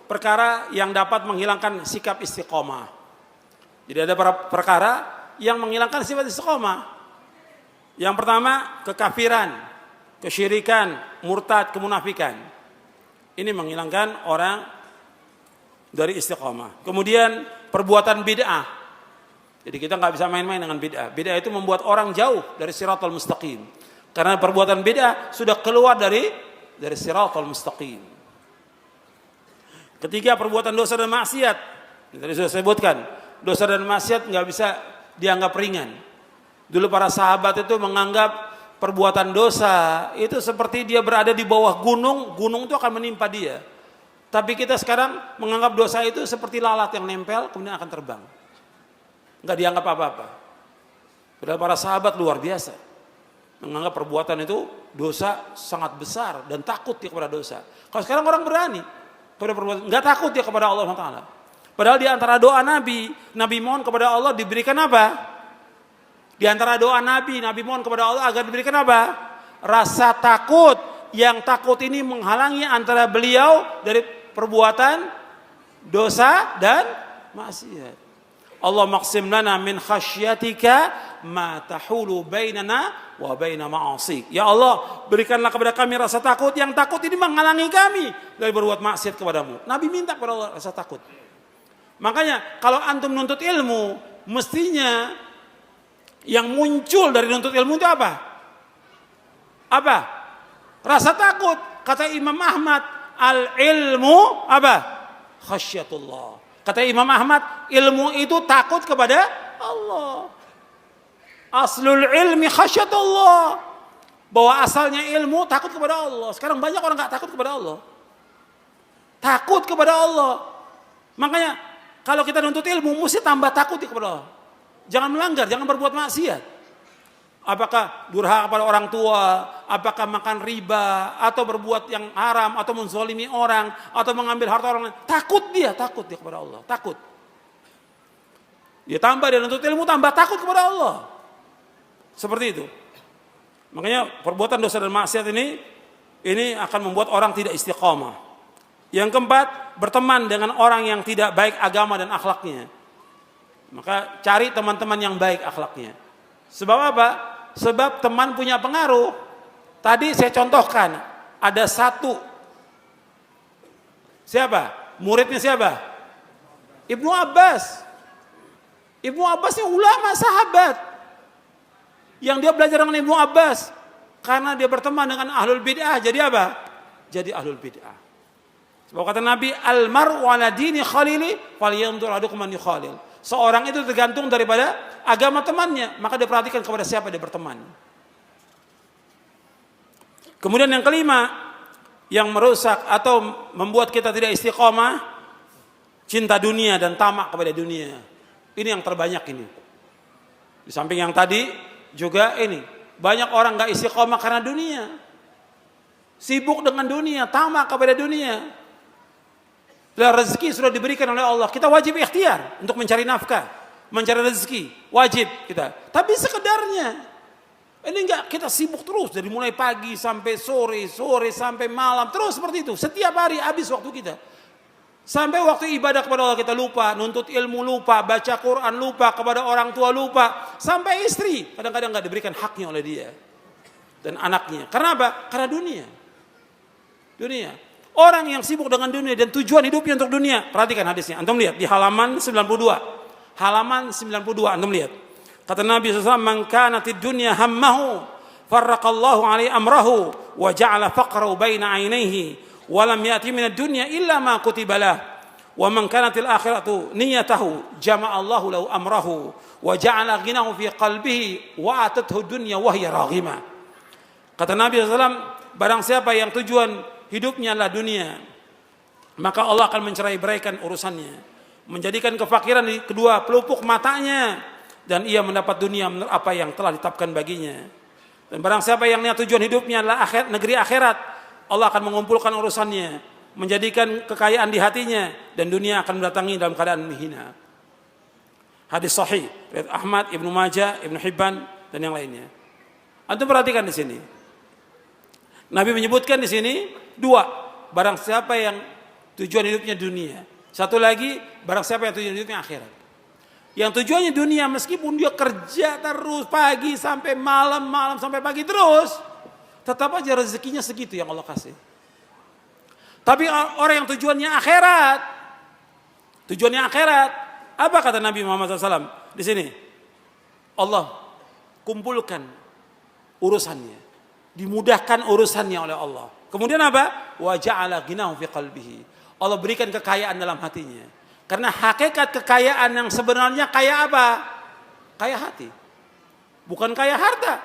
perkara yang dapat menghilangkan sikap istiqomah. Jadi ada perkara yang menghilangkan sifat istiqomah. Yang pertama, kekafiran, kesyirikan, murtad, kemunafikan. Ini menghilangkan orang dari istiqomah. Kemudian perbuatan bid'ah. Jadi kita nggak bisa main-main dengan bid'ah. Bid'ah itu membuat orang jauh dari siratal mustaqim. Karena perbuatan bid'ah sudah keluar dari siratal mustaqim. Ketiga, perbuatan dosa dan maksiat. Ini tadi sudah saya sebutkan. Dosa dan maksiat nggak bisa dianggap ringan. Dulu para sahabat itu menganggap perbuatan dosa itu seperti dia berada di bawah gunung, gunung itu akan menimpa dia. Tapi kita sekarang menganggap dosa itu seperti lalat yang nempel kemudian akan terbang. Nggak dianggap apa-apa. Padahal para sahabat luar biasa. Menganggap perbuatan itu dosa sangat besar dan takut dia kepada dosa. Kalau sekarang orang berani kepada perbuatan, nggak takut dia kepada Allah SWT. Padahal di antara doa Nabi mohon kepada Allah diberikan apa? Di antara doa Nabi mohon kepada Allah agar diberikan apa? Rasa takut. Yang takut ini menghalangi antara beliau dari perbuatan dosa dan maksiat. Allah maqsim lana min khasyatika ma tahulu bainana wa baina ma'asik. Ya Allah, berikanlah kepada kami rasa takut. Yang takut ini menghalangi kami dari berbuat maksiat kepadamu. Nabi minta kepada Allah rasa takut. Makanya kalau antum nuntut ilmu, mestinya yang muncul dari nuntut ilmu itu apa? Apa? Rasa takut. Kata Imam Ahmad, al-ilmu apa? Khasyatullah. Kata Imam Ahmad, ilmu itu takut kepada Allah. Aslul ilmi khasyatullah. Bahwa asalnya ilmu takut kepada Allah. Sekarang banyak orang gak takut kepada Allah. Takut kepada Allah. Makanya kalau kita nuntut ilmu mesti tambah takut kepada Allah. Jangan melanggar, jangan berbuat maksiat. Apakah durhaka kepada orang tua, apakah makan riba, atau berbuat yang haram, atau menzalimi orang, atau mengambil harta orang lain. Takut dia kepada Allah, takut. Dia tambah dia nuntut ilmu, tambah takut kepada Allah. Seperti itu. Makanya perbuatan dosa dan maksiat ini akan membuat orang tidak istiqamah. Yang keempat, berteman dengan orang yang tidak baik agama dan akhlaknya. Maka cari teman-teman yang baik akhlaknya. Sebab apa? Sebab teman punya pengaruh. Tadi saya contohkan, ada satu. Siapa? Muridnya siapa? Ibnu Abbas. Ibnu Abbas ini ulama sahabat. Yang dia belajar dengan Ibnu Abbas. Karena dia berteman dengan ahlul bid'ah. Jadi apa? Jadi ahlul bid'ah. Sebab kata Nabi, al-mar'u ala dini khalili falyanzur ahadukum man yukhalil. Seorang itu tergantung daripada agama temannya, maka dia perhatikan kepada siapa dia berteman. Kemudian yang kelima, yang merusak atau membuat kita tidak istiqomah, cinta dunia dan tamak kepada dunia. Ini yang terbanyak ini. Di samping yang tadi juga ini, banyak orang gak istiqomah karena dunia. Sibuk dengan dunia, tamak kepada dunia. Rezeki sudah diberikan oleh Allah. Kita wajib ikhtiar untuk mencari nafkah, mencari rezeki, wajib kita. Tapi sekedarnya. Ini enggak kita sibuk terus dari mulai pagi sampai sore sampai malam, terus seperti itu. Setiap hari habis waktu kita. Sampai waktu ibadah kepada Allah kita lupa, nuntut ilmu lupa, baca Quran lupa, kepada orang tua lupa, sampai istri kadang-kadang enggak diberikan haknya oleh dia dan anaknya. Karena apa? Karena dunia. Orang yang sibuk dengan dunia dan tujuan hidupnya untuk dunia. Perhatikan hadisnya. Antum lihat di halaman 92. Halaman 92 antum lihat. Kata Nabi SAW, "Man kanatid dunya hammahu, farraqallahu alaihi amrahu, wa ja'ala faqrahu baina 'ainaihi, wa lam ya'ti minad dunya illa ma kutiba lah. Wa man kanatil akhiratu niyatahu, jama'allahu lahu amrahu, wa ja'ala ghinahu fi qalbihi, wa atathu dunya wa hiya raghimah." Kata Nabi SAW, barang siapa yang tujuan hidupnya adalah dunia, maka Allah akan mencerai-beraikan urusannya, menjadikan kefakiran di kedua pelupuk matanya, dan ia mendapat dunia menurut apa yang telah ditetapkan baginya. Dan barang siapa yang niat tujuan hidupnya adalah negeri akhirat, Allah akan mengumpulkan urusannya, menjadikan kekayaan di hatinya, dan dunia akan mendatangi dalam keadaan menghina. Hadis sahih riwayat Ahmad, Ibnu Majah, Ibnu Hibban dan yang lainnya. Antum perhatikan di sini. Nabi menyebutkan di sini dua, barang siapa yang tujuan hidupnya dunia. Satu lagi, barang siapa yang tujuan hidupnya akhirat. Yang tujuannya dunia meskipun dia kerja terus pagi sampai malam, malam sampai pagi terus, tetap aja rezekinya segitu yang Allah kasih. Tapi orang yang tujuannya akhirat, apa kata Nabi Muhammad SAW di sini? Allah kumpulkan urusannya, dimudahkan urusannya oleh Allah. Kemudian apa? Wa ja'ala ghinahu fi qalbihi. Allah berikan kekayaan dalam hatinya. Karena hakikat kekayaan yang sebenarnya kaya apa? Kaya hati. Bukan kaya harta.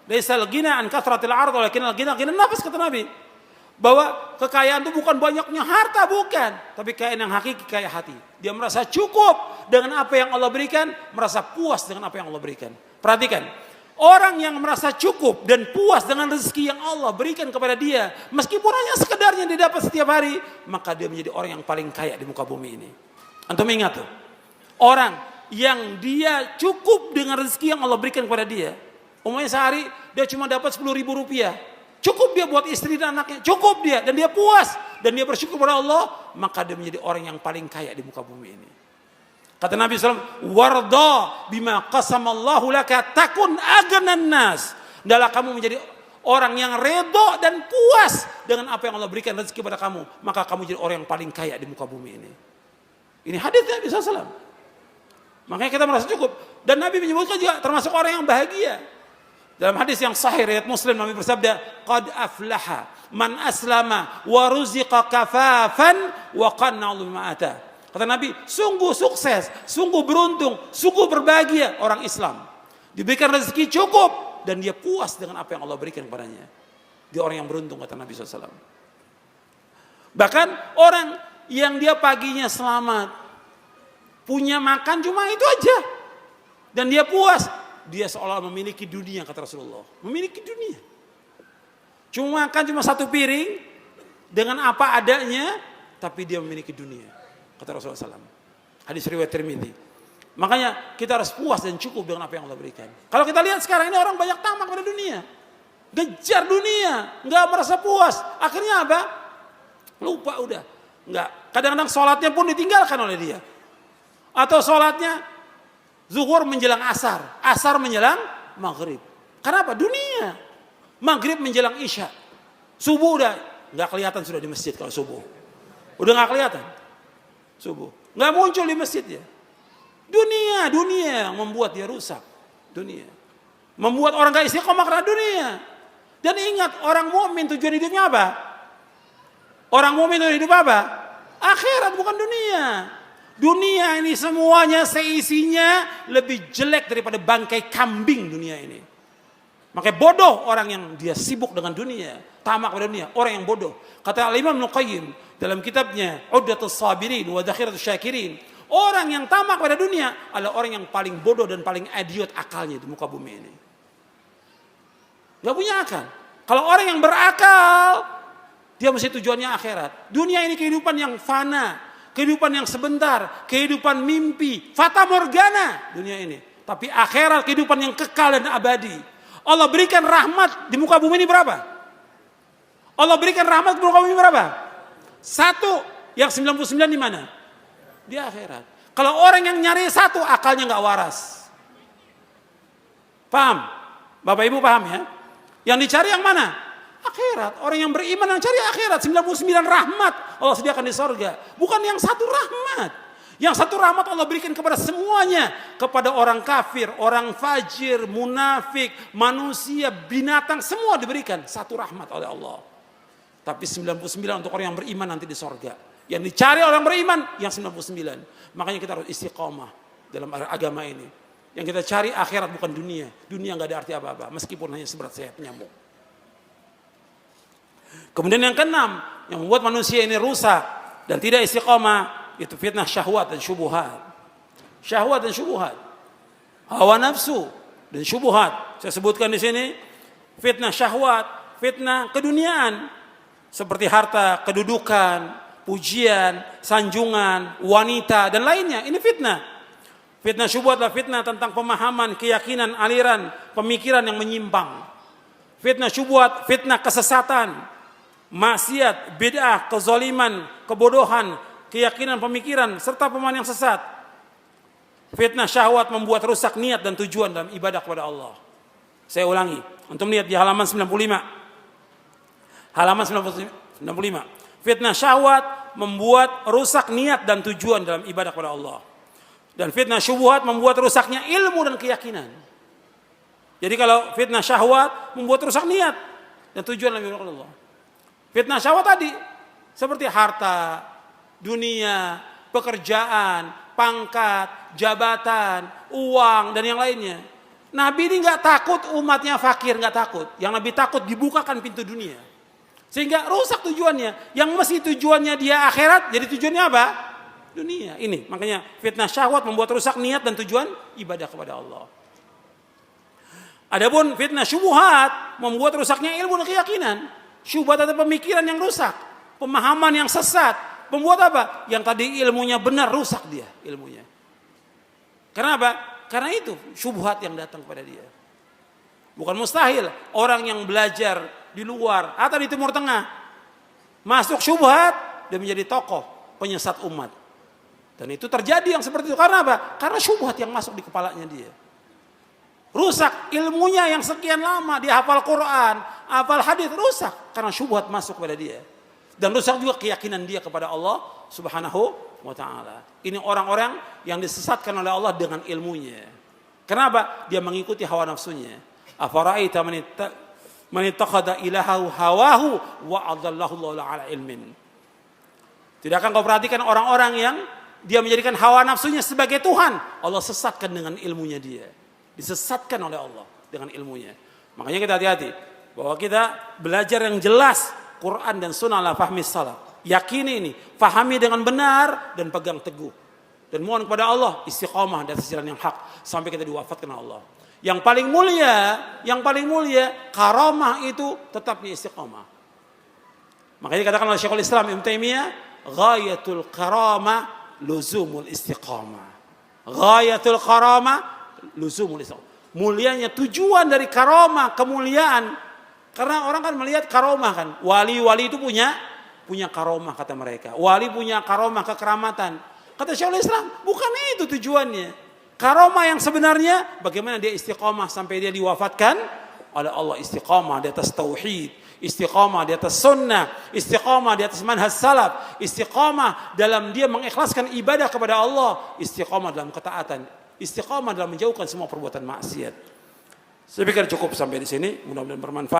Laisal ghina an kathratil ardh walakinal ghina ghina nafs, kata Nabi. Bahwa kekayaan itu bukan banyaknya harta, bukan. Tapi kekayaan yang hakiki kaya hati. Dia merasa cukup dengan apa yang Allah berikan, merasa puas dengan apa yang Allah berikan. Perhatikan. Orang yang merasa cukup dan puas dengan rezeki yang Allah berikan kepada dia, meskipun hanya sekedarnya dia dapat setiap hari, maka dia menjadi orang yang paling kaya di muka bumi ini. Antum ingat tuh, orang yang dia cukup dengan rezeki yang Allah berikan kepada dia, umumnya sehari dia cuma dapat 10.000 rupiah, cukup dia buat istri dan anaknya, cukup dia, dan dia puas, dan dia bersyukur kepada Allah, maka dia menjadi orang yang paling kaya di muka bumi ini. Kata Nabi SAW, warda bima qasamallahu laka takun agnan nas. Adalah kamu menjadi orang yang redha dan puas dengan apa yang Allah berikan rezeki kepada kamu, maka kamu jadi orang yang paling kaya di muka bumi ini. Ini hadis Nabi SAW. Makanya kita merasa cukup. Dan Nabi menyebutkan juga termasuk orang yang bahagia. Dalam hadis yang sahih riwayat Muslim, Nabi bersabda, qad aflaha man aslama wa ruziqa kafafan wa qanna bima ata. Kata Nabi, sungguh sukses, sungguh beruntung, sungguh berbahagia orang Islam. Diberikan rezeki cukup dan dia puas dengan apa yang Allah berikan kepadanya. Dia orang yang beruntung, kata Nabi SAW. Bahkan orang yang dia paginya selamat, punya makan cuma itu aja, dan dia puas, dia seolah memiliki dunia, kata Rasulullah. Memiliki dunia. Cuma makan cuma satu piring dengan apa adanya, tapi dia memiliki dunia, kata Rasulullah SAW. Hadis riwayat Tirmidzi. Makanya kita harus puas dan cukup dengan apa yang Allah berikan. Kalau kita lihat sekarang ini orang banyak tamak pada dunia, ngejar dunia, nggak merasa puas. Akhirnya apa? Lupa udah. Nggak. Kadang-kadang sholatnya pun ditinggalkan oleh dia. Atau sholatnya zuhur menjelang asar, asar menjelang maghrib. Kenapa? Dunia. Maghrib menjelang isya, subuh udah nggak kelihatan sudah di masjid. Kalau subuh udah nggak kelihatan. Subuh nggak muncul di masjid ya. Dunia yang membuat dia rusak. Dunia membuat orang gak istiqomah karena dunia. Dan ingat, orang mukmin tujuan hidupnya apa? Orang mukmin tujuan hidup apa? Akhirat, bukan dunia. Dunia ini semuanya seisinya lebih jelek daripada bangkai kambing dunia ini. Makanya bodoh orang yang dia sibuk dengan dunia, tamak pada dunia, orang yang bodoh. Kata Al-Imam Ibnu Qayyim dalam kitabnya Uddatus Sabirin wa Dzakhiratus Syakirin, orang yang tamak pada dunia adalah orang yang paling bodoh dan paling idiot akalnya di muka bumi ini. Gak punya akal. Kalau orang yang berakal, dia mesti tujuannya akhirat. Dunia ini kehidupan yang fana, kehidupan yang sebentar, kehidupan mimpi, fata morgana dunia ini. Tapi akhirat kehidupan yang kekal dan abadi. Allah berikan rahmat di muka bumi ini berapa? Allah berikan rahmat di muka bumi berapa? Satu, yang 99 di mana? Di akhirat. Kalau orang yang nyari satu, akalnya nggak waras. Paham? Bapak Ibu paham ya? Yang dicari yang mana? Akhirat. Orang yang beriman yang cari akhirat. 99 rahmat Allah sediakan di sorga. Bukan yang satu rahmat. Yang satu rahmat Allah berikan kepada semuanya. Kepada orang kafir, orang fajir, munafik, manusia, binatang, semua diberikan satu rahmat oleh Allah. Tapi 99 untuk orang yang beriman nanti di sorga. Yang dicari orang beriman yang 99. Makanya kita harus istiqomah dalam agama ini. Yang kita cari akhirat bukan dunia. Dunia nggak ada arti apa-apa meskipun hanya seberat sayap nyamuk. Kemudian yang keenam yang membuat manusia ini rusak dan tidak istiqomah itu fitnah syahwat dan syubuhat. Syahwat dan syubuhat. Hawa nafsu dan syubuhat. Saya sebutkan di sini fitnah syahwat, fitnah keduniaan seperti harta, kedudukan, pujian, sanjungan, wanita dan lainnya. Ini fitnah. Fitnah syubhat adalah fitnah tentang pemahaman, keyakinan, aliran, pemikiran yang menyimpang. Fitnah syubhat, fitnah kesesatan. maksiat, bid'ah, kezaliman, kebodohan, keyakinan, pemikiran, serta pemahaman yang sesat. Fitnah syahwat membuat rusak niat dan tujuan dalam ibadah kepada Allah. Saya ulangi, antum lihat di halaman 95. Halaman 95. Fitnah syahwat membuat rusak niat dan tujuan dalam ibadah kepada Allah. Dan fitnah syubhat membuat rusaknya ilmu dan keyakinan. Jadi kalau fitnah syahwat membuat rusak niat dan tujuan dalam ibadah kepada Allah. Fitnah syahwat tadi seperti harta, dunia, pekerjaan, pangkat, jabatan, uang, dan yang lainnya. Nabi ini nggak takut umatnya fakir, nggak takut. Yang Nabi takut dibukakan pintu dunia, sehingga rusak tujuannya. Yang mesti tujuannya dia akhirat, jadi tujuannya apa? Dunia. Ini makanya fitnah syahwat membuat rusak niat dan tujuan ibadah kepada Allah. Adapun fitnah syubhat membuat rusaknya ilmu dan keyakinan. Syubhat atau pemikiran yang rusak, pemahaman yang sesat, membuat apa? Yang tadi ilmunya benar, rusak dia ilmunya. Karena apa? Karena itu syubhat yang datang kepada dia. Bukan mustahil orang yang belajar di luar atau di Timur Tengah masuk syubhat, dia menjadi tokoh penyesat umat. Dan itu terjadi yang seperti itu. Karena apa? Karena syubhat yang masuk di kepalanya dia. Rusak ilmunya yang sekian lama, dia hafal Quran, hafal hadis, rusak karena syubhat masuk kepada dia. Dan rusak juga keyakinan dia kepada Allah Subhanahu wa taala. Ini orang-orang yang disesatkan oleh Allah dengan ilmunya. Kenapa? Dia mengikuti hawa nafsunya. Afara'aita man ittakhadha ilahahu hawahu wa adallahu Allahu ala ilmin. Tidakkah kau perhatikan orang-orang yang dia menjadikan hawa nafsunya sebagai Tuhan, Allah sesatkan dengan ilmunya dia. Disesatkan oleh Allah dengan ilmunya. Makanya kita hati-hati bahwa kita belajar yang jelas Quran dan Sunnah ala fahmi salaf. Yakini ini, fahami dengan benar dan pegang teguh. Dan mohon kepada Allah istiqamah di atas jalan yang hak sampai kita diwafatkan oleh Allah. Yang paling mulia karamah itu tetapnya istiqamah. Makanya dikatakan oleh Syekhul Islam Ibnu Taimiyah, ghayatul karamah luzumul istiqamah. Ghayatul karamah luzumul istiqamah. Mulianya tujuan dari karamah, kemuliaan. Karena orang kan melihat karamah kan. Wali-wali itu punya karamah kata mereka. Wali punya karamah, kekeramatan. Kata Syekhul Islam, bukan itu tujuannya. Karamah yang sebenarnya bagaimana dia istiqamah sampai dia diwafatkan oleh Allah, istiqamah di atas tauhid, istiqamah di atas sunnah, istiqamah di atas manhaj salaf, istiqamah dalam dia mengikhlaskan ibadah kepada Allah, istiqamah dalam ketaatan, istiqamah dalam menjauhkan semua perbuatan maksiat. Saya pikir cukup sampai di sini, mudah-mudahan bermanfaat.